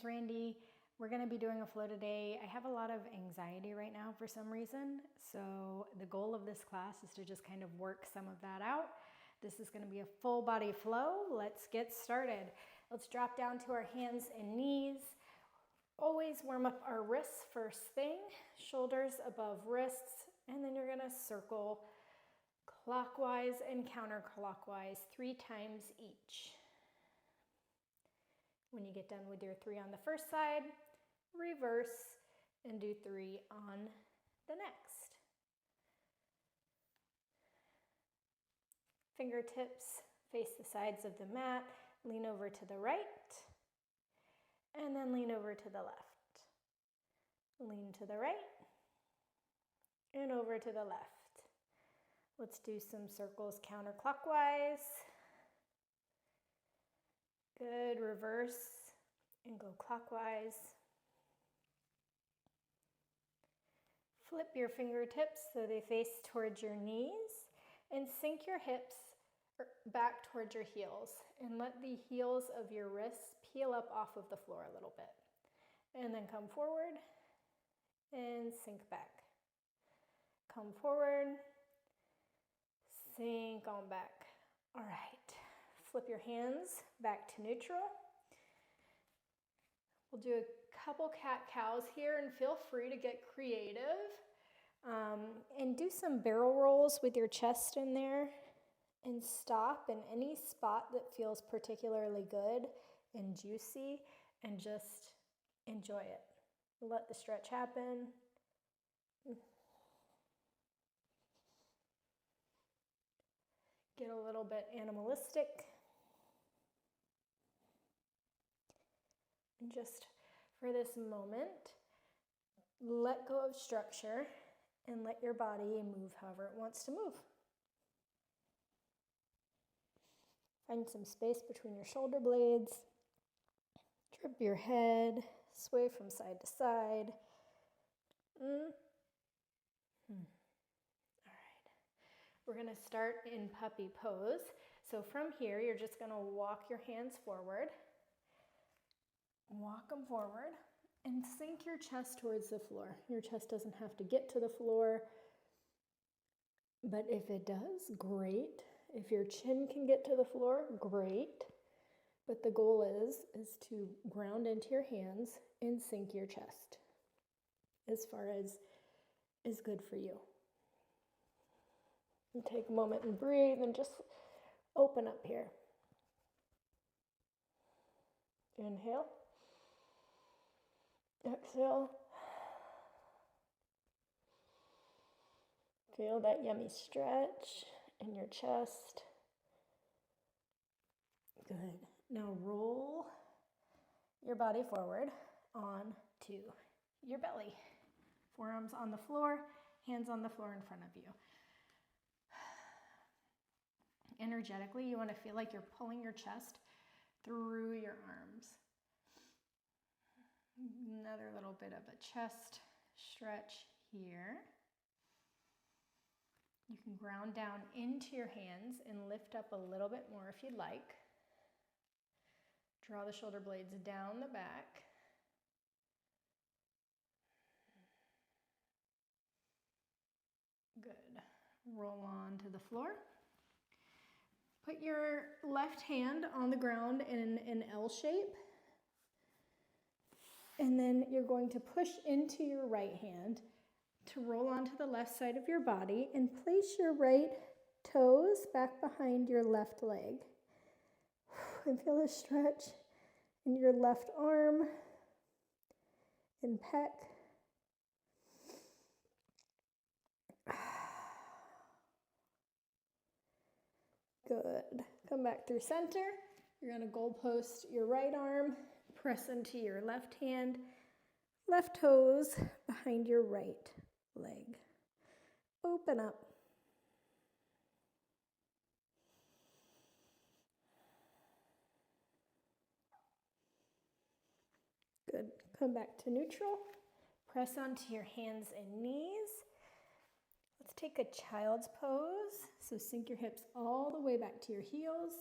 name's Randy. We're going to be doing a flow today. I have a lot of anxiety right now for some reason, so the goal of this class is to just kind of work some of that out. This is going to be a full body flow. Let's get started. Let's drop down to our hands and knees. Always warm up our wrists first thing, shoulders above wrists, and then you're going to circle clockwise and counterclockwise 3 times each. When you get done with your 3 on the first side, reverse and do 3 on the next. Fingertips face the sides of the mat, lean over to the right, and then lean over to the left. Lean to the right, and over to the left. Let's do some circles counterclockwise. Good, reverse and go clockwise. Flip your fingertips so they face towards your knees and sink your hips back towards your heels and let the heels of your wrists peel up off of the floor a little bit. And then come forward and sink back. Come forward, sink on back. All right. Flip your hands back to neutral. We'll do a couple cat-cows here and feel free to get creative. And do some barrel rolls with your chest in there and stop in any spot that feels particularly good and juicy and just enjoy it. Let the stretch happen. Get a little bit animalistic. And just for this moment, let go of structure and let your body move however it wants to move. Find some space between your shoulder blades. Drip your head, sway from side to side. All right. We're going to start in puppy pose. So from here, you're just going to walk your hands forward. Walk them forward and sink your chest towards the floor. Your chest doesn't have to get to the floor, but if it does, great. If your chin can get to the floor, great. But the goal is to ground into your hands and sink your chest as far as is good for you. And take a moment and breathe and just open up here. Inhale. Exhale. Feel that yummy stretch in your chest. Good. Now roll your body forward onto your belly. Forearms on the floor, hands on the floor in front of you. Energetically, you want to feel like you're pulling your chest through your arms. Another little bit of a chest stretch here. You can ground down into your hands and lift up a little bit more if you'd like. Draw the shoulder blades down the back. Good. Roll on to the floor. Put your left hand on the ground in an L shape. And then you're going to push into your right hand to roll onto the left side of your body and place your right toes back behind your left leg. And feel a stretch in your left arm and pec. Good. Come back through center. You're going to goalpost your right arm, press into your left hand, left toes behind your right leg. Open up. Good. Come back to neutral. Press onto your hands and knees. Let's take a child's pose. So sink your hips all the way back to your heels.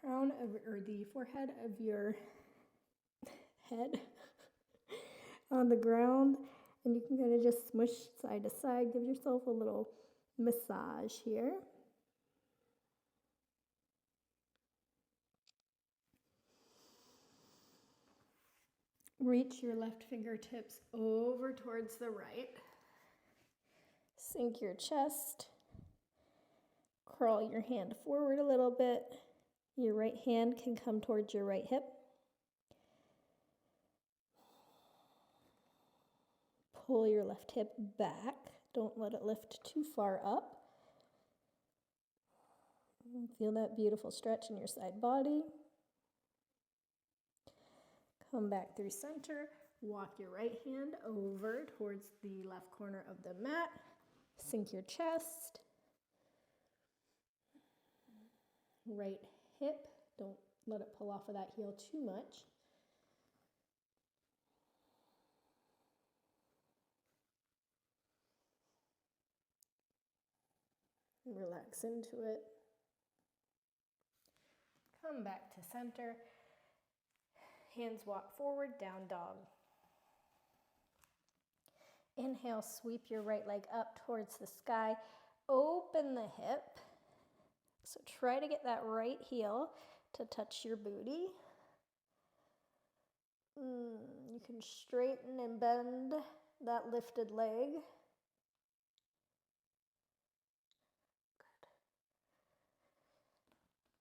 Crown of, or the forehead of your head on the ground, and you can kind of just smush side to side. Give yourself a little massage here. Reach your left fingertips over towards the right. Sink your chest. Crawl your hand forward a little bit. Your right hand can come towards your right hip. Pull your left hip back. Don't let it lift too far up. Feel that beautiful stretch in your side body. Come back through center. Walk your right hand over towards the left corner of the mat. Sink your chest. Right hip. Don't let it pull off of that heel too much. Relax into it. Come back to center. Hands walk forward, down dog. Inhale, sweep your right leg up towards the sky. Open the hip. So try to get that right heel to touch your booty. You can straighten and bend that lifted leg.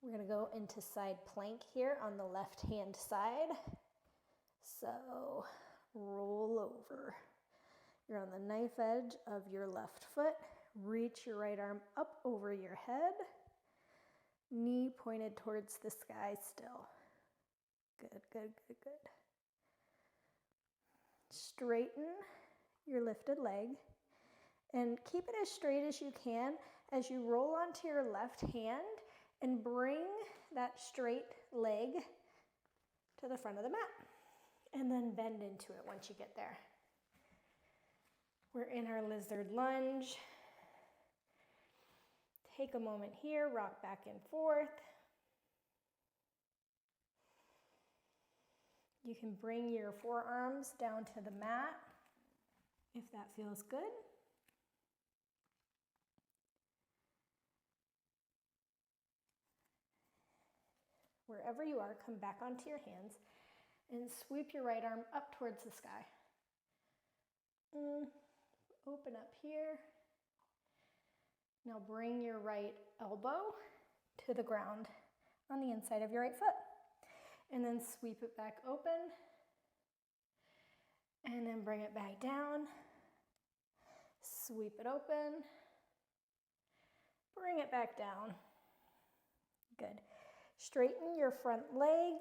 We're going to go into side plank here on the left hand side. So roll over. You're on the knife edge of your left foot. Reach your right arm up over your head. Knee pointed towards the sky still. Good, good, good, good. Straighten your lifted leg and keep it as straight as you can as you roll onto your left hand and bring that straight leg to the front of the mat. And then bend into it once you get there. We're in our lizard lunge. Take a moment here, rock back and forth. You can bring your forearms down to the mat if that feels good. Wherever you are, come back onto your hands and sweep your right arm up towards the sky. Open up here. Now bring your right elbow to the ground on the inside of your right foot. And then sweep it back open. And then bring it back down. Sweep it open. Bring it back down. Good. Straighten your front leg.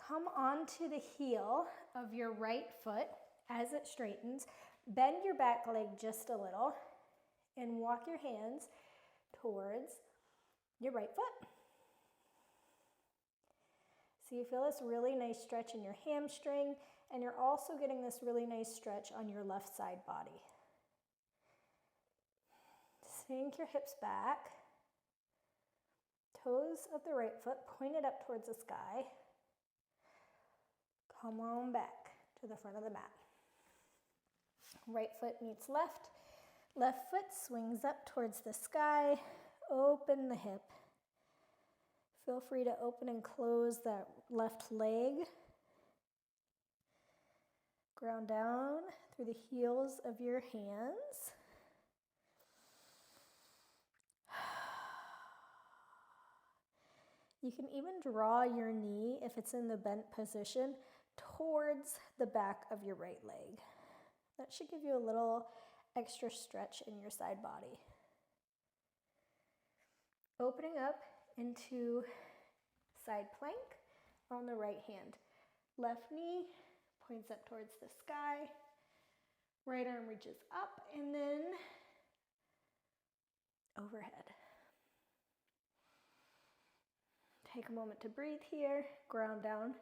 Come onto the heel of your right foot as it straightens. Bend your back leg just a little and walk your hands towards your right foot. So you feel this really nice stretch in your hamstring, and you're also getting this really nice stretch on your left side body. Sink your hips back. Toes of the right foot pointed up towards the sky. Come on back to the front of the mat. Right foot meets left. Left foot swings up towards the sky. Open the hip. Feel free to open and close that left leg. Ground down through the heels of your hands. You can even draw your knee, if it's in the bent position, towards the back of your right leg. That should give you a little extra stretch in your side body. Opening up into side plank on the right hand. Left knee points up towards the sky. Right arm reaches up and then overhead. Take a moment to breathe here. Ground down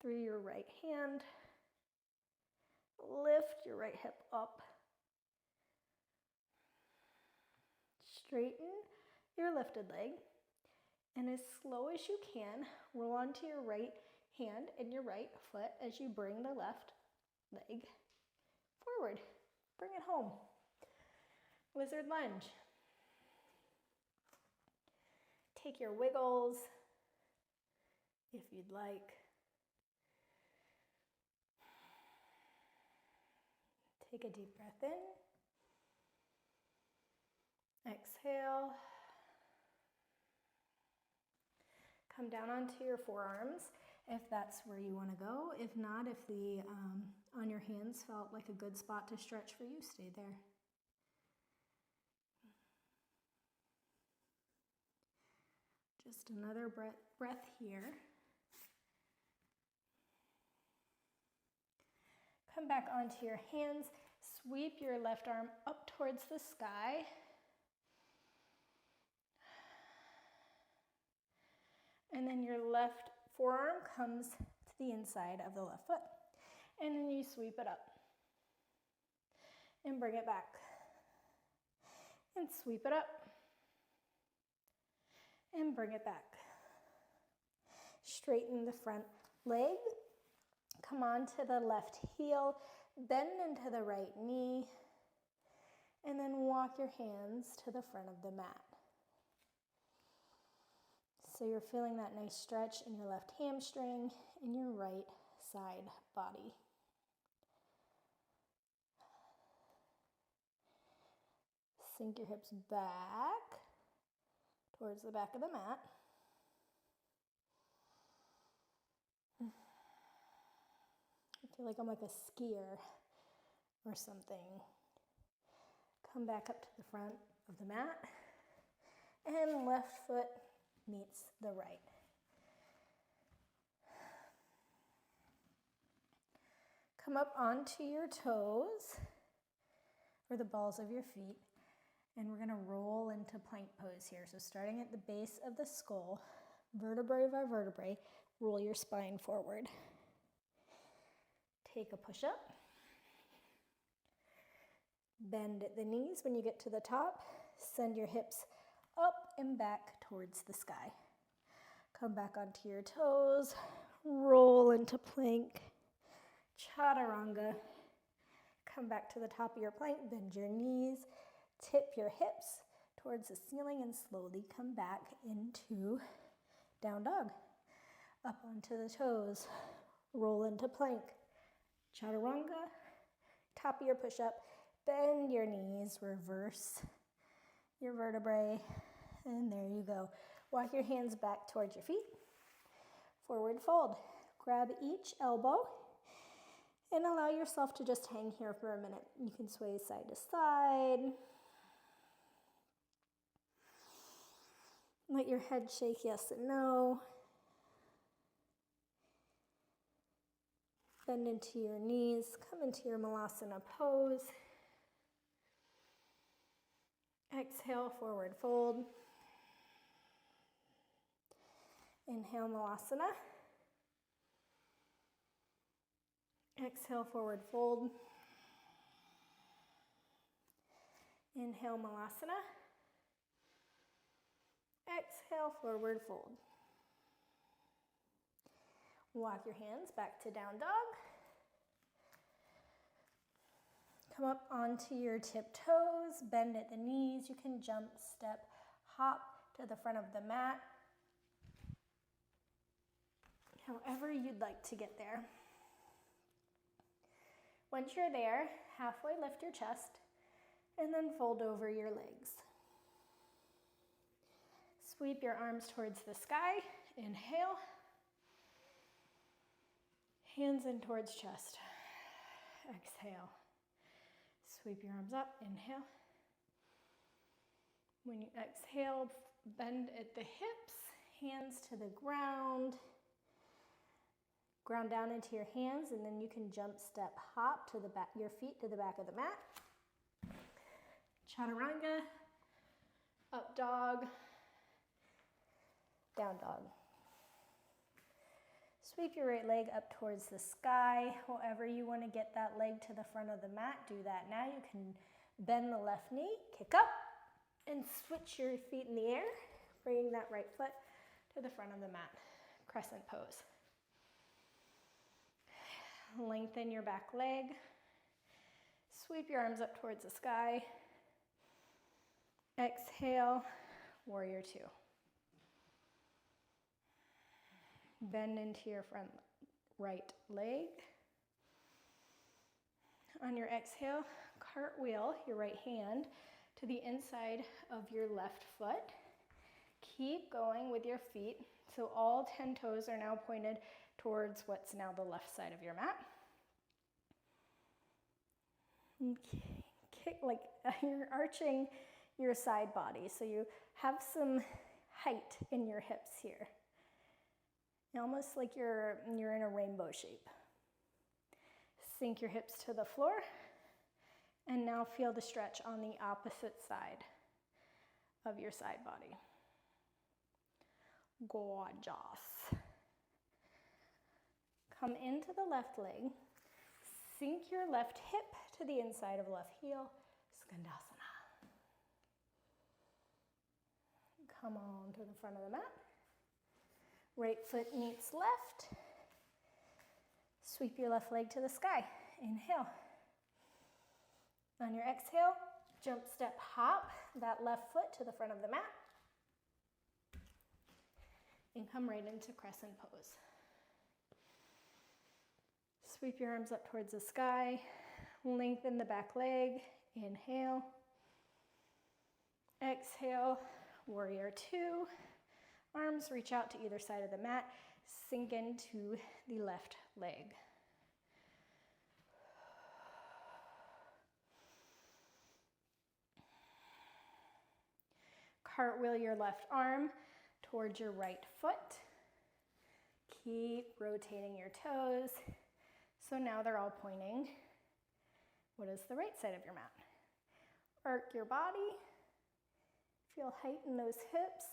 through your right hand. Lift your right hip up. Straighten your lifted leg. And as slow as you can, roll onto your right hand and your right foot as you bring the left leg forward. Bring it home. Lizard lunge. Take your wiggles if you'd like. Take a deep breath in. Exhale. Come down onto your forearms if that's where you want to go. If not, if the on your hands felt like a good spot to stretch for you, stay there. Just another breath here. Come back onto your hands. Sweep your left arm up towards the sky. And then your left forearm comes to the inside of the left foot. And then you sweep it up. And bring it back. And sweep it up. And bring it back. Straighten the front leg. Come on to the left heel. Bend into the right knee. And then walk your hands to the front of the mat. So you're feeling that nice stretch in your left hamstring and your right side body. Sink your hips back towards the back of the mat. I feel like I'm like a skier or something. Come back up to the front of the mat and left foot meets the right. Come up onto your toes or the balls of your feet, and we're going to roll into plank pose here. So starting at the base of the skull, vertebrae by vertebrae, roll your spine forward. Take a push up. Bend at the knees when you get to the top. Send your hips up and back towards the sky. Come back onto your toes. Roll into plank. Chaturanga. Come back to the top of your plank. Bend your knees. Tip your hips towards the ceiling and slowly come back into down dog. Up onto the toes. Roll into plank. Chaturanga. Top of your push-up. Bend your knees. Reverse your vertebrae. And there you go. Walk your hands back towards your feet. Forward fold. Grab each elbow and allow yourself to just hang here for a minute. You can sway side to side. Let your head shake yes and no. Bend into your knees. Come into your Malasana pose. Exhale, forward fold. Inhale, Malasana. Exhale, forward fold. Inhale, Malasana. Exhale, forward fold. Walk your hands back to down dog. Come up onto your tiptoes, bend at the knees. You can jump, step, hop to the front of the mat. However you'd like to get there. Once you're there, halfway lift your chest and then fold over your legs. Sweep your arms towards the sky. Inhale. Hands in towards chest. Exhale. Sweep your arms up. Inhale. When you exhale, bend at the hips, hands to the ground. Ground down into your hands, and then you can jump, step, hop to the back, your feet to the back of the mat. Chaturanga, up dog, down dog. Sweep your right leg up towards the sky. However you want to get that leg to the front of the mat, do that now. You can bend the left knee, kick up, and switch your feet in the air, bringing that right foot to the front of the mat. Crescent pose. lengthen your back leg. Sweep your arms up towards the sky. Exhale, warrior two. Bend into your front right leg. On your exhale, cartwheel your right hand to the inside of your left foot. Keep going with your feet. So all 10 toes are now pointed towards what's now the left side of your mat. Kick like you're arching your side body, so you have some height in your hips here. Almost like you're in a rainbow shape. Sink your hips to the floor, and now feel the stretch on the opposite side of your side body. Gorgeous. Come into the left leg, sink your left hip to the inside of left heel, Skandasana. Come on to the front of the mat. Right foot meets left. Sweep your left leg to the sky. Inhale. On your exhale, jump, step, hop that left foot to the front of the mat. And come right into crescent pose. Sweep your arms up towards the sky. Lengthen the back leg. Inhale. Exhale, warrior two. Arms reach out to either side of the mat. Sink into the left leg. Cartwheel your left arm towards your right foot. Keep rotating your toes. So now they're all pointing. What is the right side of your mat? Arc your body. Feel height in those hips.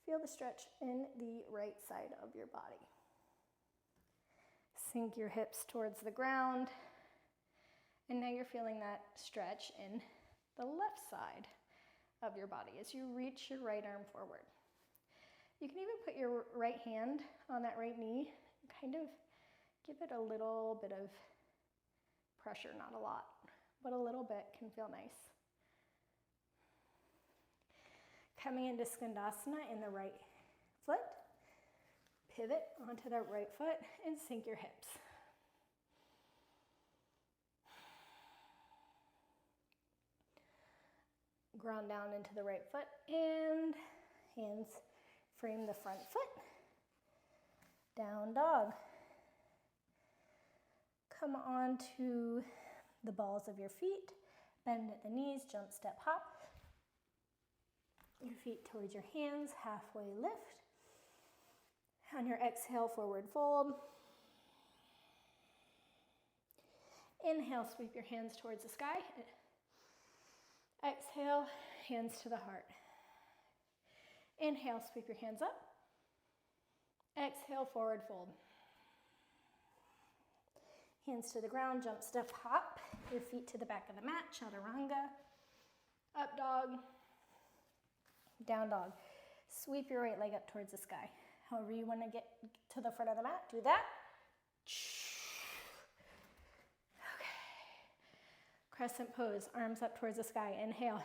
Feel the stretch in the right side of your body. Sink your hips towards the ground. And now you're feeling that stretch in the left side of your body as you reach your right arm forward. You can even put your right hand on that right knee, kind of give it a little bit of pressure, not a lot, but a little bit can feel nice. Coming into Skandasana in the right foot, pivot onto that right foot and sink your hips. Ground down into the right foot and hands frame the front foot. Down dog. Come on to the balls of your feet. Bend at the knees, jump, step, hop. Your feet towards your hands, halfway lift. On your exhale, forward fold. Inhale, sweep your hands towards the sky. Exhale, hands to the heart. Inhale, sweep your hands up. Exhale, forward fold. Hands to the ground, jump, step, hop. Your feet to the back of the mat, chaturanga. Up dog. Down dog. Sweep your right leg up towards the sky. However you want to get to the front of the mat, do that. Crescent pose, arms up towards the sky. Inhale.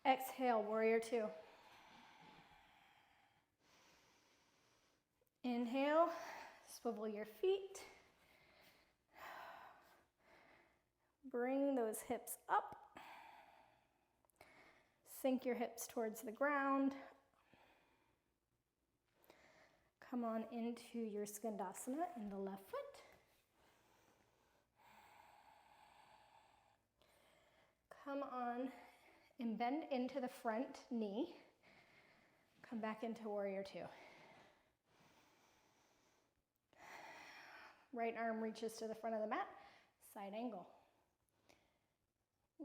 Exhale, warrior two. Inhale, swivel your feet. Bring those hips up. Sink your hips towards the ground. Come on into your Skandasana in the left foot. Come on and bend into the front knee. Come back into warrior two. Right arm reaches to the front of the mat, side angle.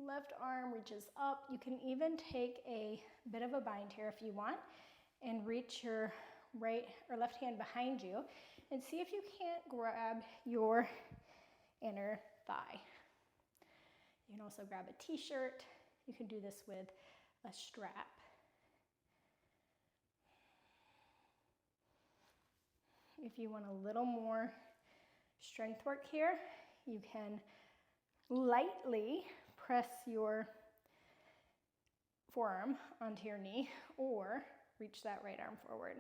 Left arm reaches up. You can even take a bit of a bind here if you want and reach your right or left hand behind you and see if you can't grab your inner thigh. You can also grab a t-shirt. You can do this with a strap. If you want a little more strength work here. You can lightly press your forearm onto your knee or reach that right arm forward.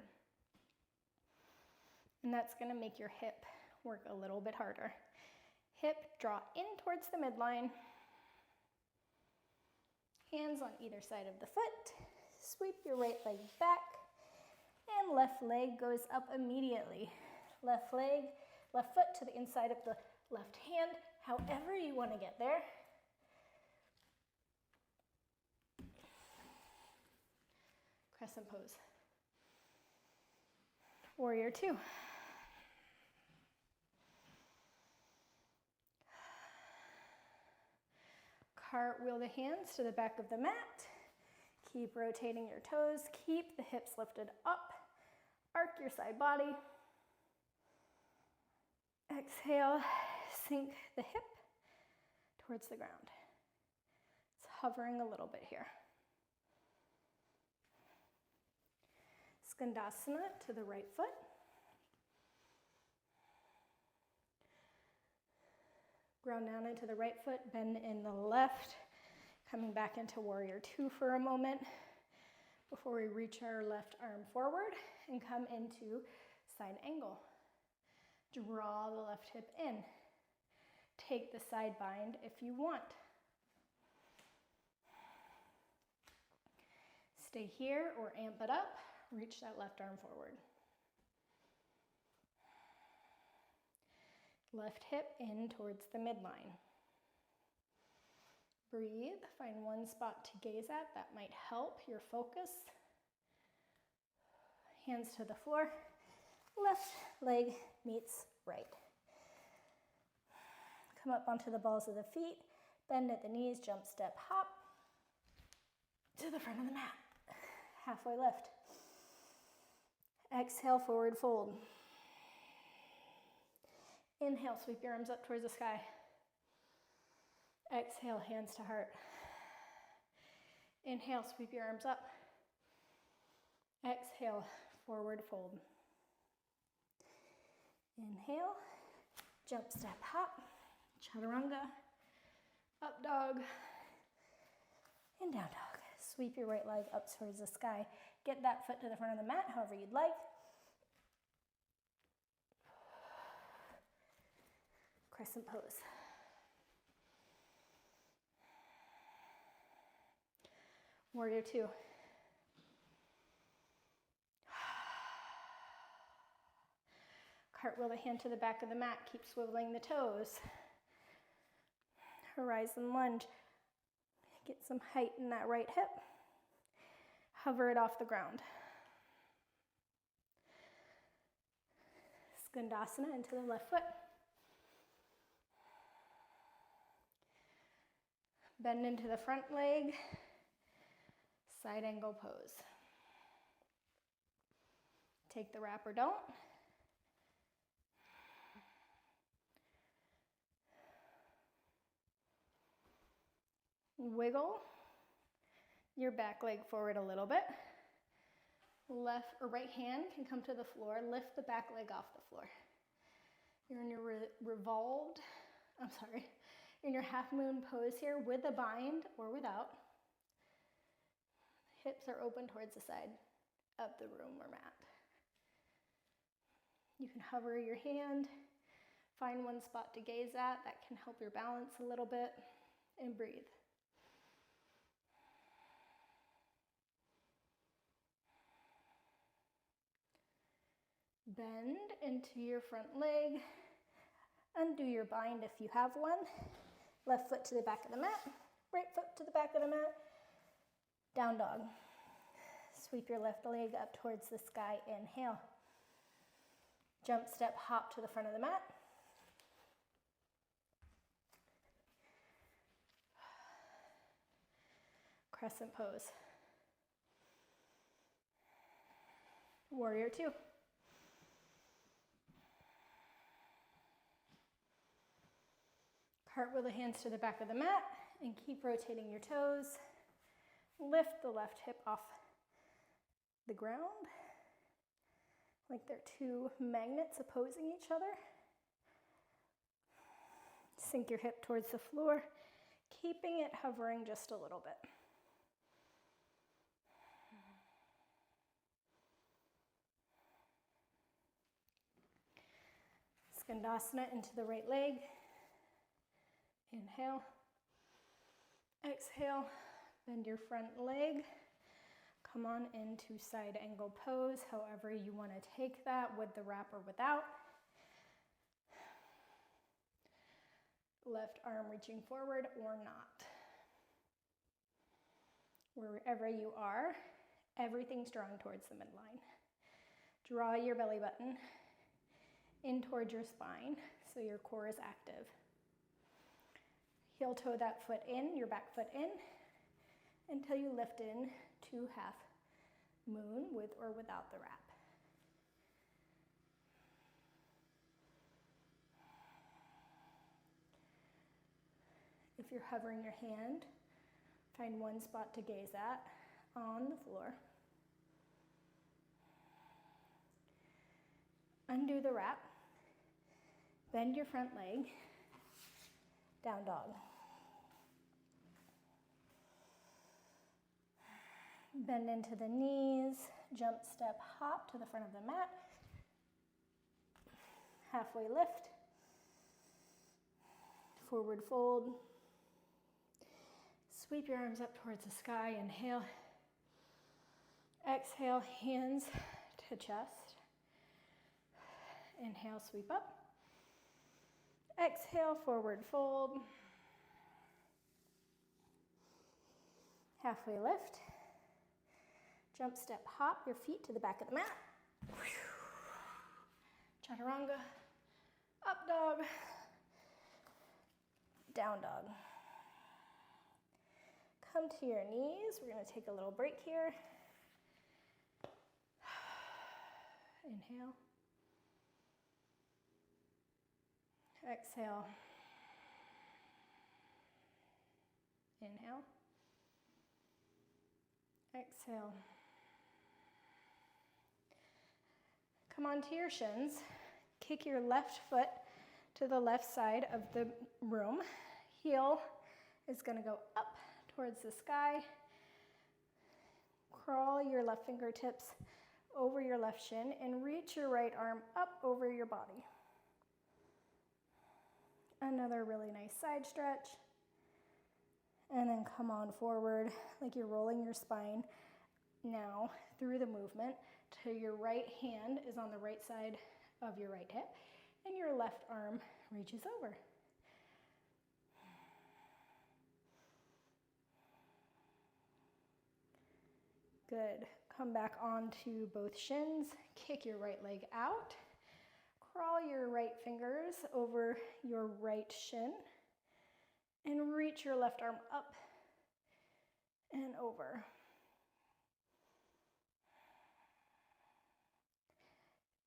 And that's going to make your hip work a little bit harder. Hip, draw in towards the midline. Hands on either side of the foot. Sweep your right leg back. And left leg goes up immediately. Left foot to the inside of the left hand, however you want to get there. Crescent pose. Warrior two. Cartwheel the hands to the back of the mat. Keep rotating your toes. Keep the hips lifted up. Arc your side body. Exhale, sink the hip towards the ground. It's hovering a little bit here. Skandasana to the right foot. Ground down into the right foot, bend in the left. Coming back into warrior two for a moment before we reach our left arm forward and come into side angle. Draw the left hip in. Take the side bind if you want. Stay here or amp it up. Reach that left arm forward. Left hip in towards the midline. Breathe. Find one spot to gaze at. That might help your focus. Hands to the floor. Left leg meets right. Come up onto the balls of the feet. Bend at the knees. Jump, step, hop to the front of the mat. Halfway lift. Exhale, forward fold. Inhale, sweep your arms up towards the sky. Exhale, hands to heart. Inhale, sweep your arms up. Exhale, forward fold. Inhale, jump, step, hop, chaturanga, up dog, and down dog. Sweep your right leg up towards the sky. Get that foot to the front of the mat, however you'd like. Crescent pose. Warrior two. Cartwheel the hand to the back of the mat. Keep swiveling the toes. Horizon lunge. Get some height in that right hip. Hover it off the ground. Skandasana into the left foot. Bend into the front leg. Side angle pose. Take the wrap or don't. Wiggle your back leg forward a little bit. Left or right hand can come to the floor. Lift the back leg off the floor. You're in your in your half moon pose here with a bind or without. Hips are open towards the side of the room or mat. You can hover your hand, find one spot to gaze at. That can help your balance a little bit, and breathe. Bend into your front leg. Undo your bind if you have one. Left foot to the back of the mat. Right foot to the back of the mat. Down dog. Sweep your left leg up towards the sky. Inhale. Jump, step, hop to the front of the mat. Crescent pose. Warrior two. Cartwheel the hands to the back of the mat and keep rotating your toes. Lift the left hip off the ground like they're two magnets opposing each other. Sink your hip towards the floor, keeping it hovering just a little bit. Skandasana into the right leg. Inhale. Exhale. Bend your front leg. Come on into side angle pose, however you want to take that, with the wrap or without. Left arm reaching forward or not. Wherever you are, everything's drawing towards the midline. Draw your belly button in towards your spine so your core is active. Heel toe that foot in, your back foot in, until you lift in to half moon with or without the wrap. If you're hovering your hand, find one spot to gaze at on the floor. Undo the wrap. Bend your front leg. Down dog. Bend into the knees. Jump, step, hop to the front of the mat. Halfway lift. Forward fold. Sweep your arms up towards the sky. Inhale. Exhale, hands to chest. Inhale, sweep up. Exhale, forward fold. Halfway lift. Jump, step, hop your feet to the back of the mat. Chaturanga. Up dog. Down dog. Come to your knees. We're going to take a little break here. Inhale. Exhale. Inhale. Exhale. Come onto your shins. Kick your left foot to the left side of the room. Heel is going to go up towards the sky. Crawl your left fingertips over your left shin and reach your right arm up over your body. Another really nice side stretch. And then come on forward like you're rolling your spine now through the movement till your right hand is on the right side of your right hip and your left arm reaches over. Good. Come back onto both shins. Kick your right leg out. Crawl your right fingers over your right shin and reach your left arm up and over.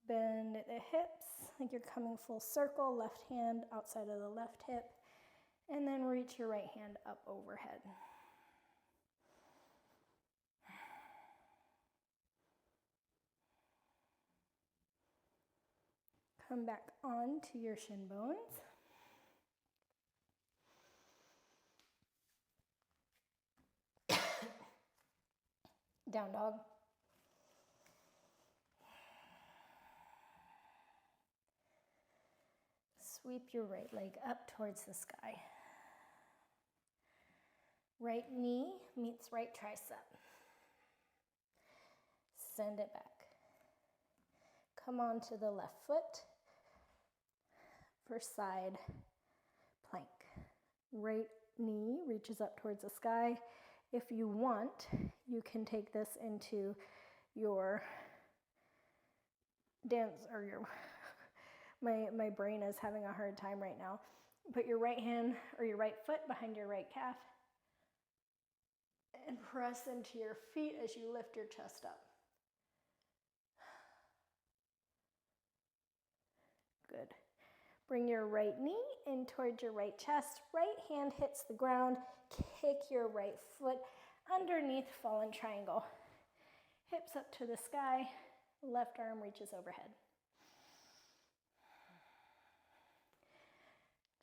Bend the hips like you're coming full circle, left hand outside of the left hip, and then reach your right hand up overhead. Come back onto your shin bones. Down dog. Sweep your right leg up towards the sky. Right knee meets right tricep. Send it back. Come onto the left foot for side plank. Right knee reaches up towards the sky. If you want, you can take this into your dance or your, my brain is having a hard time right now. Put your right hand or your right foot behind your right calf and press into your feet as you lift your chest up. Good. Bring your right knee in towards your right chest. Right hand hits the ground. Kick your right foot underneath fallen triangle. Hips up to the sky. Left arm reaches overhead.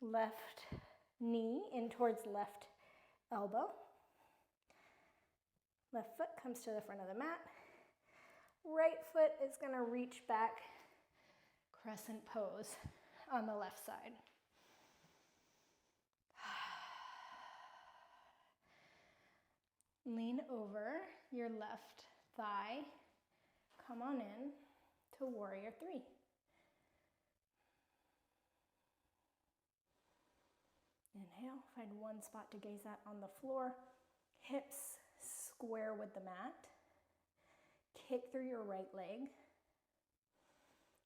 Left knee in towards left elbow. Left foot comes to the front of the mat. Right foot is going to reach back, crescent pose on the left side. Lean over your left thigh. Come on in to warrior three. Inhale, find one spot to gaze at on the floor. Hips square with the mat. Kick through your right leg.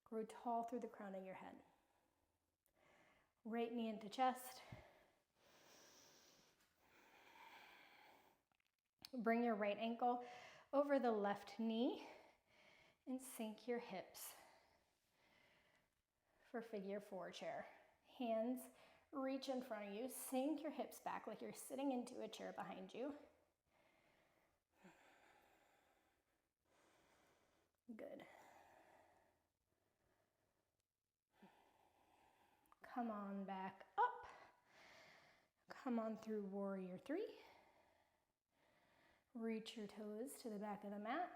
Grow tall through the crown of your head. Right knee into chest. Bring your right ankle over the left knee and sink your hips for figure four chair. Hands reach in front of you. Sink your hips back like you're sitting into a chair behind you. Good. Come on back up. Come on through warrior three. Reach your toes to the back of the mat.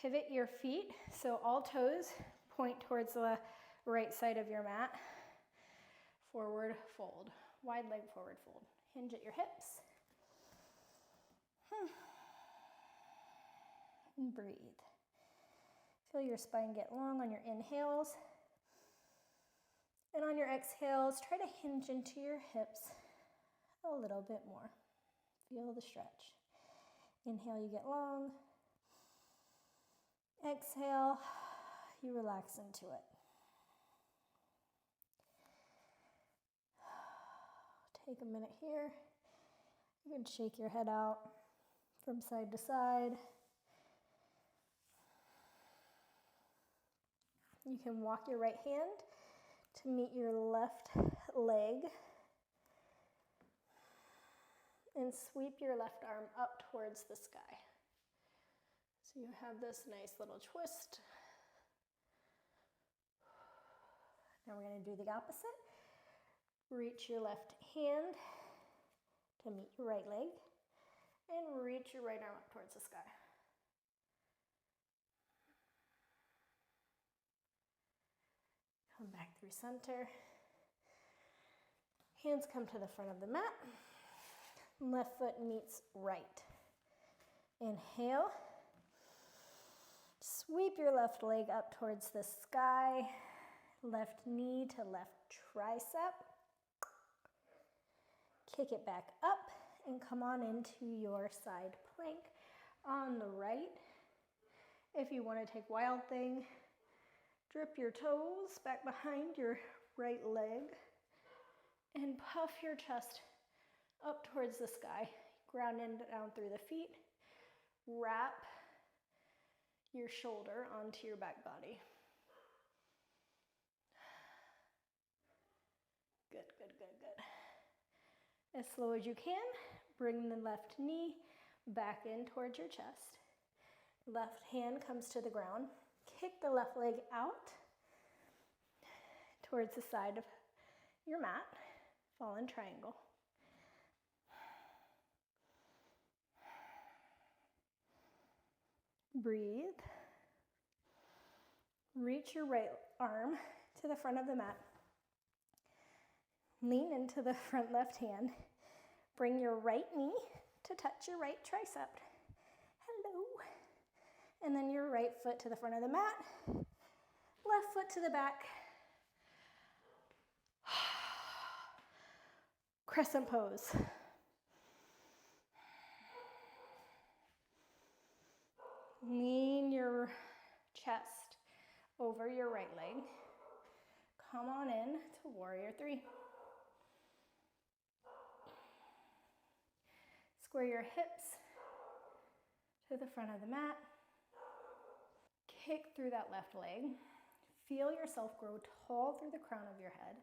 Pivot your feet so all toes point towards the right side of your mat. Forward fold. Wide leg forward fold. Hinge at your hips. And breathe. Feel your spine get long on your inhales. And on your exhales, try to hinge into your hips a little bit more. Feel the stretch. Inhale, you get long. Exhale, you relax into it. Take a minute here. You can shake your head out from side to side. You can walk your right hand to meet your left leg and sweep your left arm up towards the sky. So you have this nice little twist. Now we're going to do the opposite. Reach your left hand to meet your right leg and reach your right arm up towards the sky. Come back through center. Hands come to the front of the mat. Left foot meets right. Inhale. Sweep your left leg up towards the sky. Left knee to left tricep. Kick it back up and come on into your side plank on the right. If you want to take wild thing, drip your toes back behind your right leg and puff your chest up towards the sky. Ground in down through the feet. Wrap your shoulder onto your back body. Good, good, good, good. As slow as you can, bring the left knee back in towards your chest. Left hand comes to the ground. Kick the left leg out towards the side of your mat. Fallen triangle. Breathe. Reach your right arm to the front of the mat. Lean into the front left hand. Bring your right knee to touch your right tricep. Hello. And then your right foot to the front of the mat. Left foot to the back. Crescent pose. Lean your chest over your right leg. Come on in to warrior three. Square your hips to the front of the mat. Kick through that left leg. Feel yourself grow tall through the crown of your head.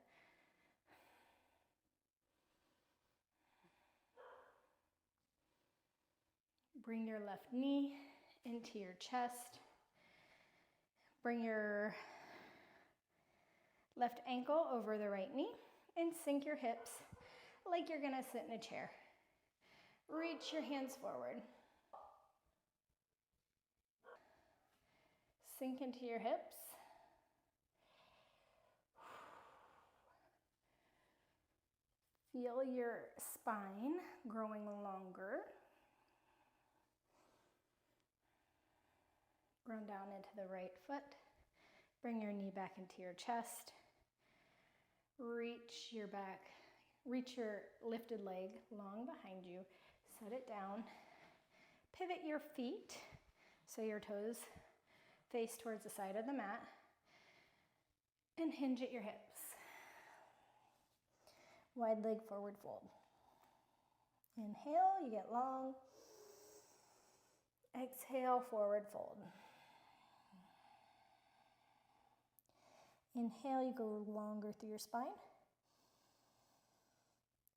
Bring your left knee into your chest. Bring your left ankle over the right knee. And sink your hips like you're gonna sit in a chair. Reach your hands forward. Sink into your hips. Feel your spine growing longer. Ground down into the right foot. Bring your knee back into your chest. Reach your lifted leg long behind you. Set it down. Pivot your feet so your toes face towards the side of the mat. And hinge at your hips. Wide leg forward fold. Inhale, you get long. Exhale, forward fold. Inhale, you go longer through your spine.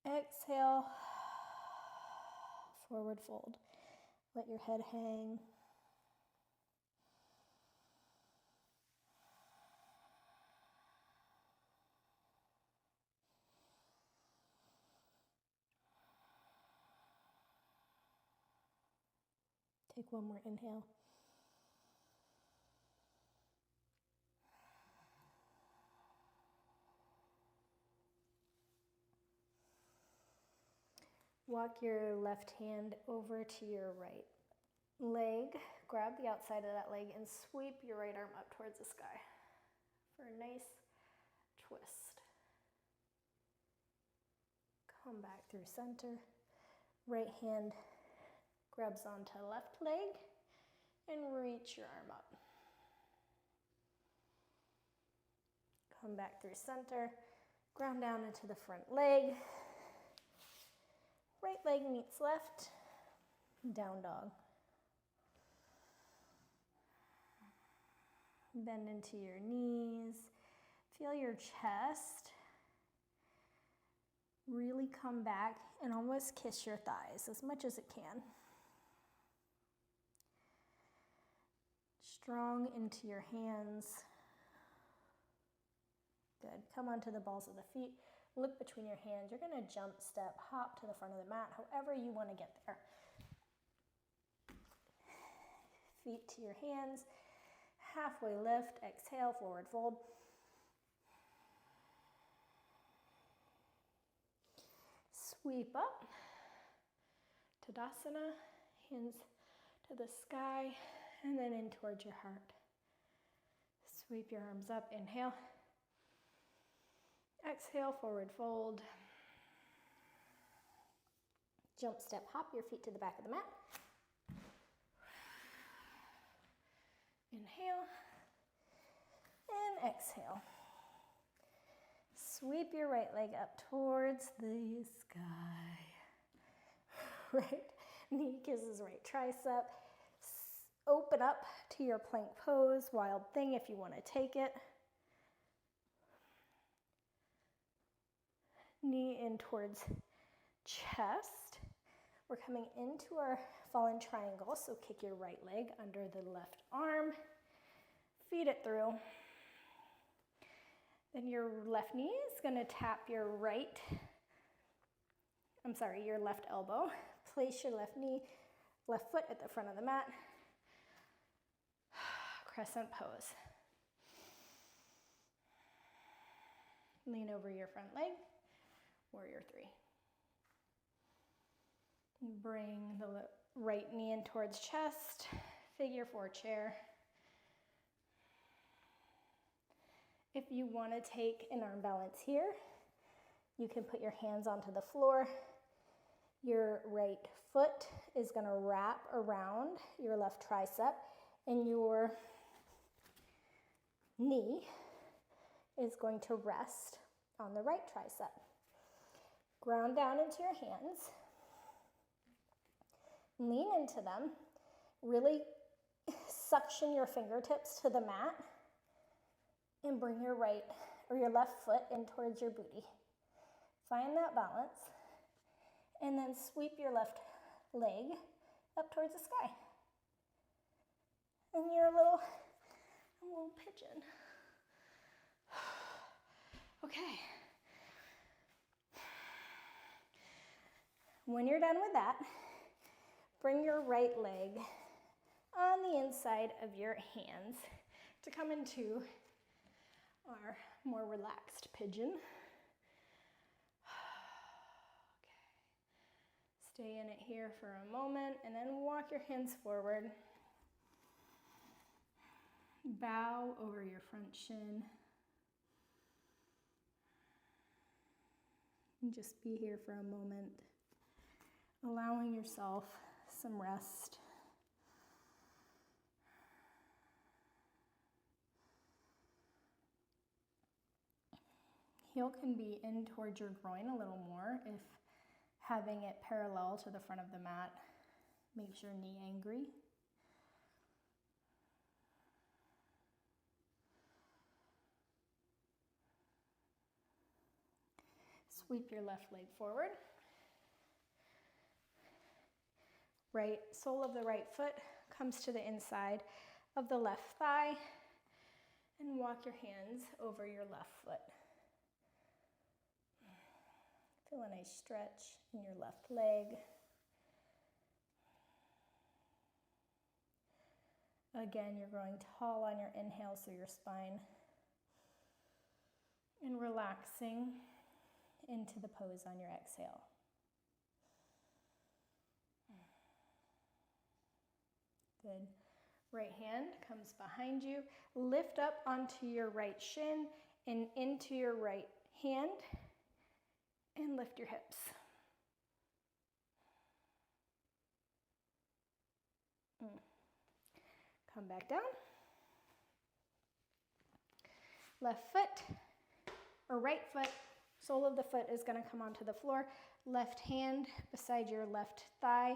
Exhale, forward fold. Let your head hang. Take one more inhale. Walk your left hand over to your right leg. Grab the outside of that leg and sweep your right arm up towards the sky for a nice twist. Come back through center. Right hand grabs onto left leg and reach your arm up. Come back through center. Ground down into the front leg. Right leg meets left. Down dog. Bend into your knees. Feel your chest really come back and almost kiss your thighs as much as it can. Strong into your hands. Good. Come onto the balls of the feet. Look between your hands. You're going to jump, step, hop to the front of the mat, however you want to get there. Feet to your hands. Halfway lift. Exhale, forward fold. Sweep up. Tadasana. Hands to the sky. And then in towards your heart. Sweep your arms up. Inhale. Exhale, forward fold. Jump, step, hop your feet to the back of the mat. Inhale. And exhale. Sweep your right leg up towards the sky. Right knee kisses right tricep. Open up to your plank pose, wild thing if you want to take it. Knee in towards chest. We're coming into our fallen triangle, so kick your right leg under the left arm. Feed it through. Then your left knee is going to tap your your left elbow. Place your left foot at the front of the mat. Crescent pose. Lean over your front leg. Warrior three. Bring the right knee in towards chest. Figure four chair. If you want to take an arm balance here, you can put your hands onto the floor. Your right foot is going to wrap around your left tricep, and your knee is going to rest on the right tricep. Ground down into your hands. Lean into them. Really suction your fingertips to the mat and bring your left foot in towards your booty. Find that balance and then sweep your left leg up towards the sky. And you're a little pigeon. Okay. When you're done with that, bring your right leg on the inside of your hands to come into our more relaxed pigeon. Stay in it here for a moment and then walk your hands forward. Bow over your front shin. And just be here for a moment, allowing yourself some rest. Heel can be in towards your groin a little more if having it parallel to the front of the mat makes your knee angry. Sweep your left leg forward. Right sole of the right foot comes to the inside of the left thigh, and walk your hands over your left foot. Feel a nice stretch in your left leg. Again, you're growing tall on your inhale, so your spine, and relaxing into the pose on your exhale. Good. Right hand comes behind you. Lift up onto your right shin and into your right hand, and lift your hips. Come back down. Left foot, or right foot, sole of the foot is going to come onto the floor. Left hand beside your left thigh,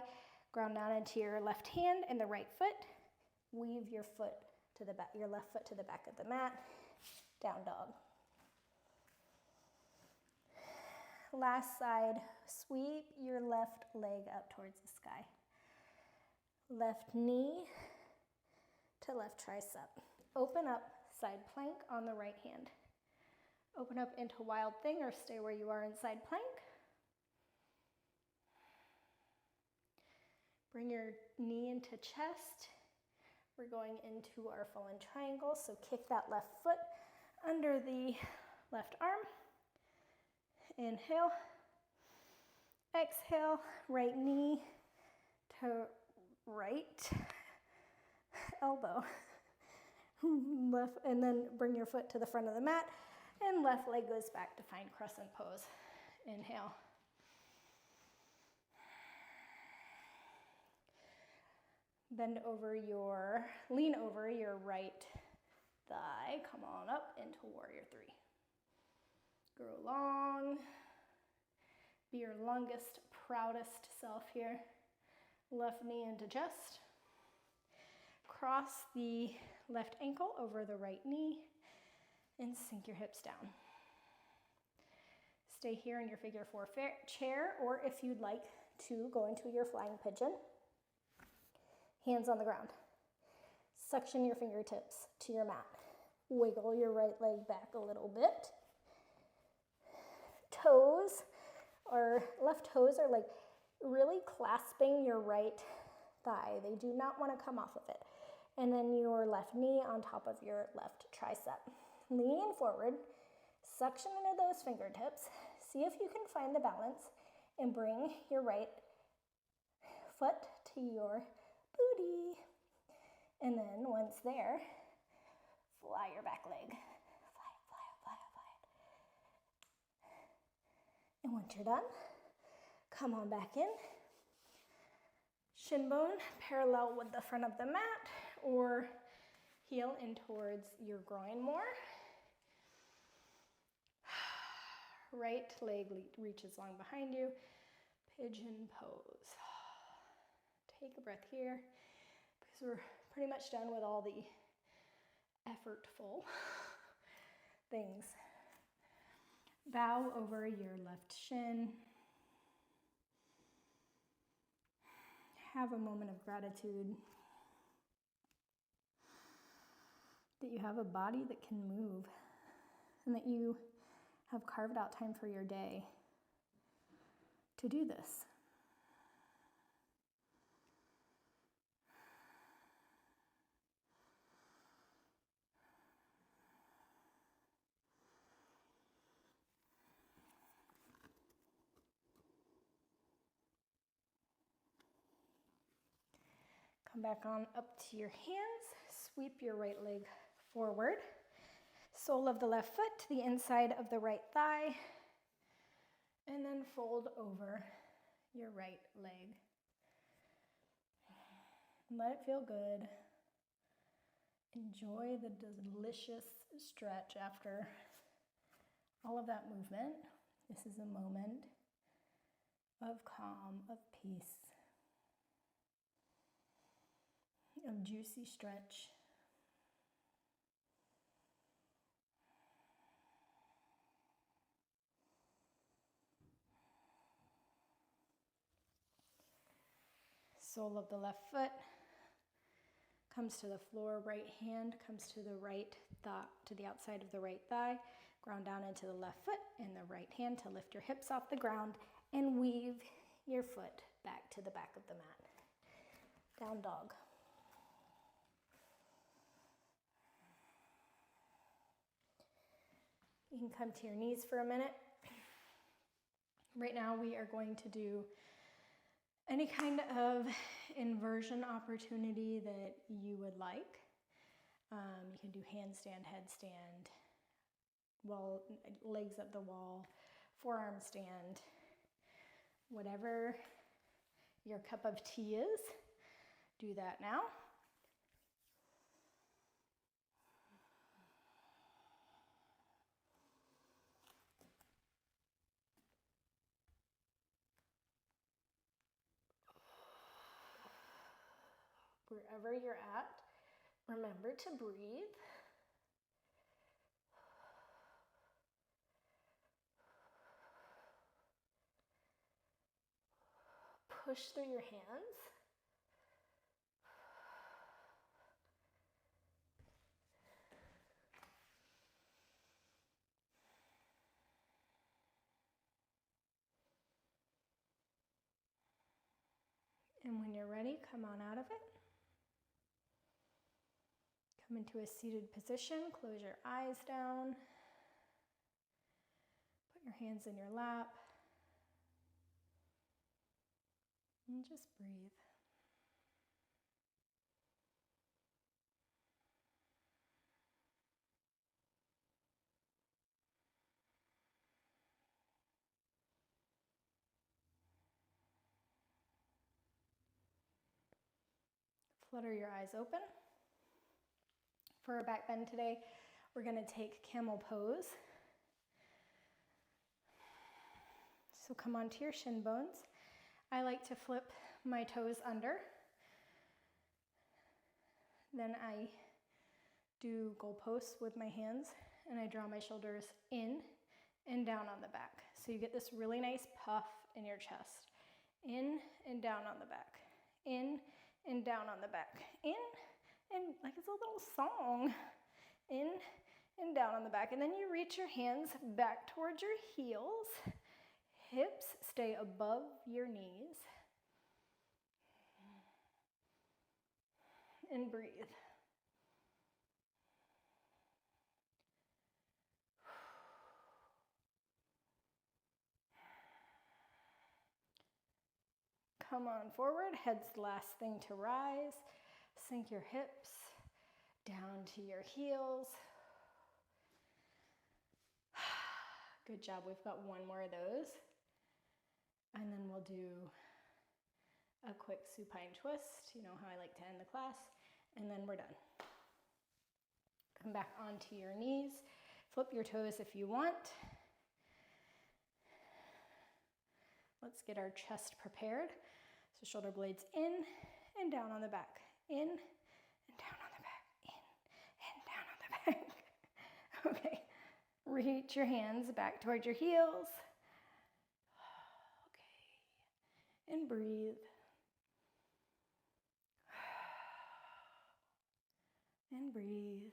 ground down into your left hand and the right foot. Weave your foot to the back, your left foot to the back of the mat. Down dog. Last side, sweep your left leg up towards the sky. Left knee to left tricep. Open up, side plank on the right hand. Open up into wild thing or stay where you are in side plank. Bring your knee into chest. We're going into our fallen triangle, so kick that left foot under the left arm. Inhale. Exhale, right knee to right elbow. Left, and then bring your foot to the front of the mat, and left leg goes back to find crescent pose. Inhale. Lean over your right thigh. Come on up into warrior three. Grow long. Be your longest, proudest self here. Left knee into chest. Cross the left ankle over the right knee and sink your hips down. Stay here in your figure four chair, or if you'd like to go into your flying pigeon. Hands on the ground. Suction your fingertips to your mat. Wiggle your right leg back a little bit. Toes, or left toes, are like really clasping your right thigh. They do not want to come off of it. And then your left knee on top of your left tricep. Lean forward, suction into those fingertips. See if you can find the balance and bring your right foot to your booty. And then once there, fly your back leg. Fly it, fly it, fly it, fly it. And once you're done, come on back in. Shin bone parallel with the front of the mat, or heel in towards your groin more. Right leg reaches long behind you. Pigeon pose. Take a breath here, because we're pretty much done with all the effortful things. Bow over your left shin. Have a moment of gratitude that you have a body that can move and that you have carved out time for your day to do this. Come back on up to your hands. Sweep your right leg forward. Sole of the left foot to the inside of the right thigh. And then fold over your right leg. Let it feel good. Enjoy the delicious stretch after all of that movement. This is a moment of calm, of peace, of juicy stretch. Sole of the left foot comes to the floor, right hand comes to the right thigh, to the outside of the right thigh, ground down into the left foot and the right hand to lift your hips off the ground and weave your foot back to the back of the mat. Down dog. You can come to your knees for a minute. Right now we are going to do any kind of inversion opportunity that you would like. You can do handstand, headstand, legs up the wall, forearm stand, whatever your cup of tea is, do that now. Wherever you're at, remember to breathe. Push through your hands. And when you're ready, come on out of it. Come into a seated position, close your eyes down. Put your hands in your lap. And just breathe. Flutter your eyes open. For our back bend today, we're going to take camel pose. So come onto your shin bones. I like to flip my toes under. Then I do goalposts with my hands and I draw my shoulders in and down on the back. So you get this really nice puff in your chest. In and down on the back. In and down on the back. In and like it's a little song. In and down on the back. And then you reach your hands back towards your heels. Hips stay above your knees. And breathe. Come on forward, head's the last thing to rise. Sink your hips down to your heels. Good job, we've got one more of those. And then we'll do a quick supine twist. You know how I like to end the class. And then we're done. Come back onto your knees. Flip your toes if you want. Let's get our chest prepared. So shoulder blades in and down on the back. In and down on the back. In and down on the back. Okay. Reach your hands back towards your heels. Okay. And breathe. And breathe.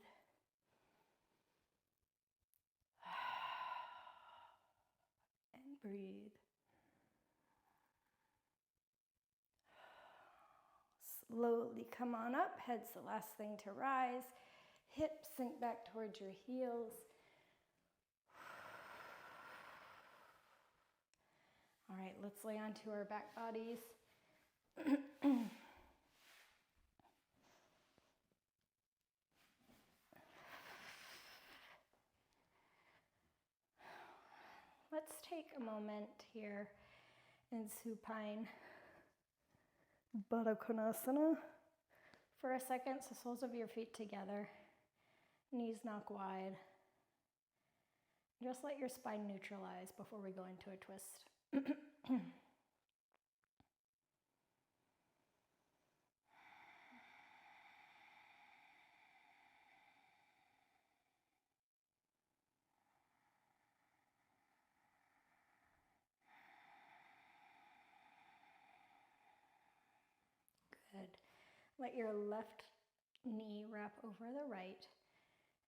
And breathe. Slowly come on up. Head's the last thing to rise. Hips sink back towards your heels. All right, let's lay onto our back bodies. Let's take a moment here in supine Baddha Konasana for a second. So soles of your feet together, knees knock wide. Just let your spine neutralize before we go into a twist. Good. Let your left knee wrap over the right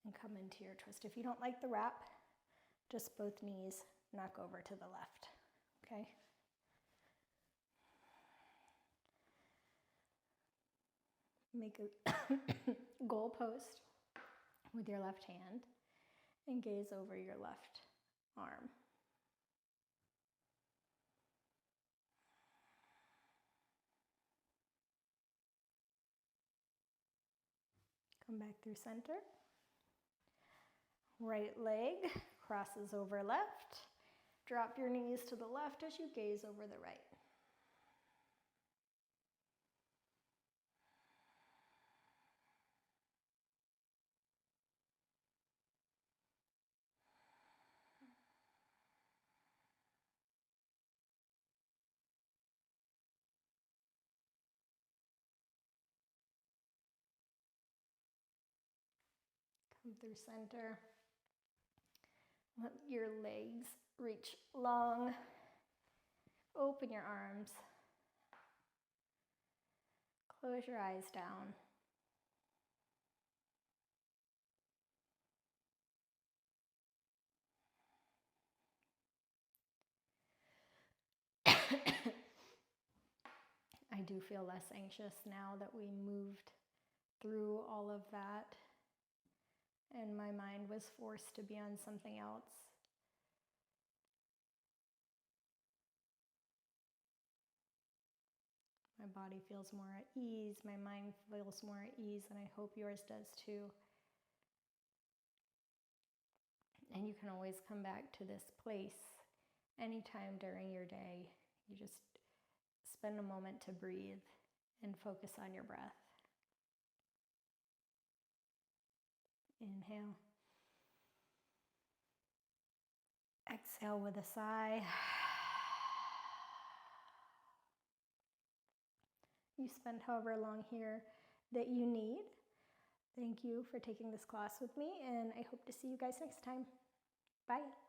and come into your twist. If you don't like the wrap, just both knees knock over to the left, okay? Make a goal post with your left hand and gaze over your left arm. Come back through center. Right leg crosses over left. Drop your knees to the left as you gaze over the right. Come through center. Let your legs reach long. Open your arms. Close your eyes down. I do feel less anxious now that we moved through all of that and my mind was forced to be on something else. My body feels more at ease, my mind feels more at ease, and I hope yours does too. And you can always come back to this place anytime during your day. You just spend a moment to breathe and focus on your breath. Inhale. Exhale with a sigh. You spend however long here that you need. Thank you for taking this class with me, and I hope to see you guys next time. Bye.